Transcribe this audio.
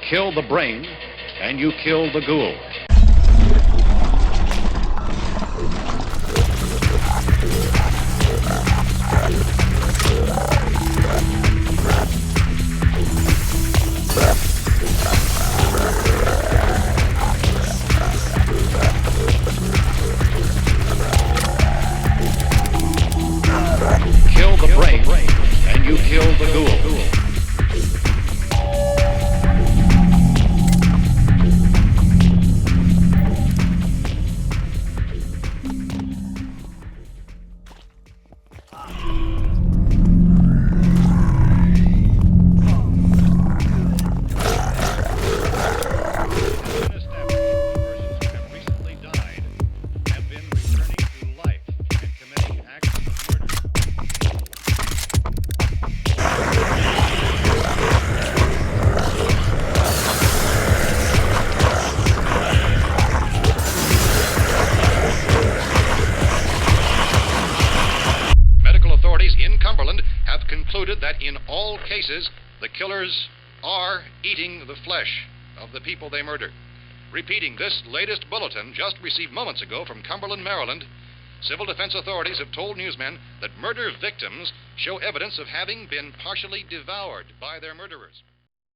kill the brain and you kill the ghoul. Kill the brain and you kill the ghoul. In Cumberland have concluded that in all cases the killers are eating the flesh of the people they murder. Repeating this latest bulletin just received moments ago from Cumberland, Maryland, civil defense authorities have told newsmen that murder victims show evidence of having been partially devoured by their murderers.